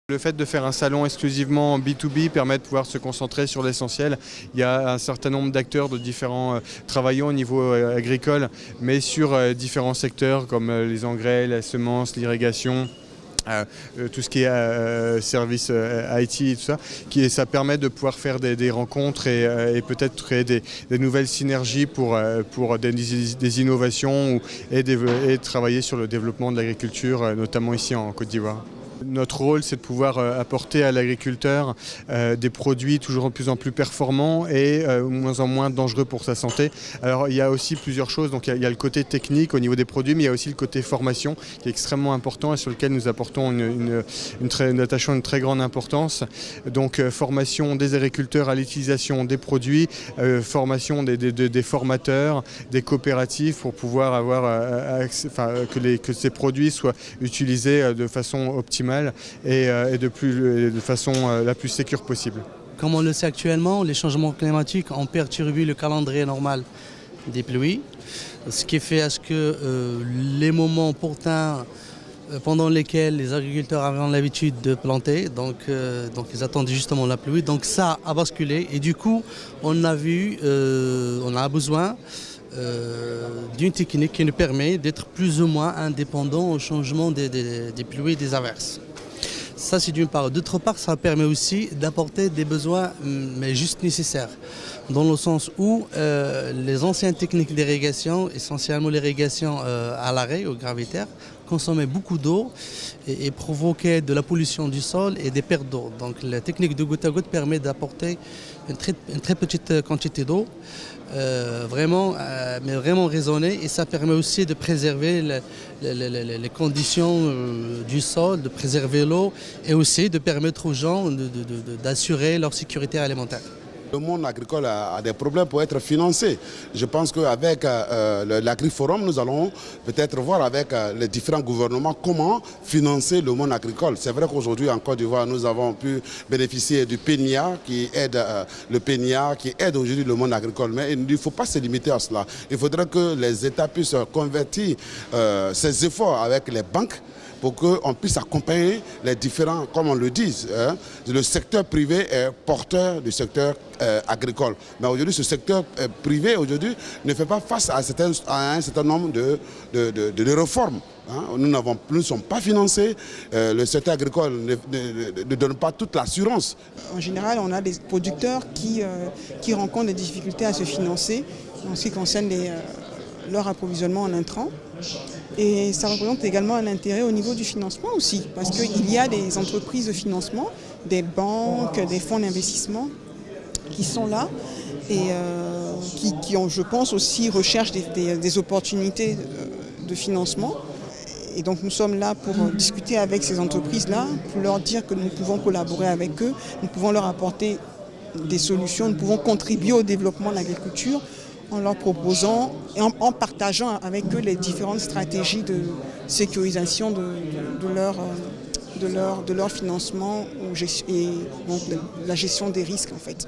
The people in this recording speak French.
Le fait de faire un salon exclusivement B2B permet de pouvoir se concentrer sur l'essentiel. Il y a un certain nombre d'acteurs de différents travaillants au niveau agricole, mais sur différents secteurs comme les engrais, la semence, l'irrigation. Tout ce qui est service IT et tout ça, ça permet de pouvoir faire des rencontres et peut-être créer des nouvelles synergies pour des innovations et travailler sur le développement de l'agriculture, notamment ici en Côte d'Ivoire. Notre rôle, c'est de pouvoir apporter à l'agriculteur des produits toujours de plus en plus performants et moins en moins dangereux pour sa santé. Alors il y a aussi plusieurs choses, donc il y a le côté technique au niveau des produits, mais il y a aussi le côté formation qui est extrêmement important et sur lequel nous apportons nous attachons une très grande importance. Donc formation des agriculteurs à l'utilisation des produits, formation des formateurs, des coopératives pour pouvoir avoir que ces produits soient utilisés de façon optimale et de façon la plus sécure possible. Comme on le sait actuellement, les changements climatiques ont perturbé le calendrier normal des pluies, ce qui fait à ce que les moments pourtant pendant lesquels les agriculteurs avaient l'habitude de planter, donc ils attendaient justement la pluie, donc ça a basculé et du coup on a besoin d'une technique qui nous permet d'être plus ou moins indépendant au changement des pluies et des averses. Ça c'est d'une part. D'autre part, ça permet aussi d'apporter des besoins mais juste nécessaires. Dans le sens où les anciennes techniques d'irrigation, essentiellement l'irrigation à l'arrêt, au gravitaire, consommaient beaucoup d'eau et provoquaient de la pollution du sol et des pertes d'eau. Donc la technique de goutte à goutte permet d'apporter une très petite quantité d'eau, mais vraiment raisonnée, et ça permet aussi de préserver les conditions du sol, de préserver l'eau et aussi de permettre aux gens d'assurer leur sécurité alimentaire. Le monde agricole a des problèmes pour être financé. Je pense qu'avec l'Agriforum, nous allons peut-être voir avec les différents gouvernements comment financer le monde agricole. C'est vrai qu'aujourd'hui en Côte d'Ivoire, nous avons pu bénéficier du PNIA qui aide aujourd'hui le monde agricole. Mais il ne faut pas se limiter à cela. Il faudrait que les États puissent convertir ces efforts avec les banques pour qu'on puisse accompagner les différents, comme on le dit, le secteur privé est porteur du secteur agricole. Mais aujourd'hui, ce secteur privé ne fait pas face à un certain nombre de réformes. Nous ne sommes pas financés, le secteur agricole ne donne pas toute l'assurance. En général, on a des producteurs qui rencontrent des difficultés à se financer en ce qui concerne leur approvisionnement en intrants. Et ça représente également un intérêt au niveau du financement aussi, parce qu'il y a des entreprises de financement, des banques, des fonds d'investissement qui sont là et qui ont, je pense, aussi recherchent des opportunités de financement. Et donc nous sommes là pour discuter avec ces entreprises-là, pour leur dire que nous pouvons collaborer avec eux, nous pouvons leur apporter des solutions, nous pouvons contribuer au développement de l'agriculture en leur proposant et en partageant avec eux les différentes stratégies de sécurisation de leur financement et donc de la gestion des risques en fait.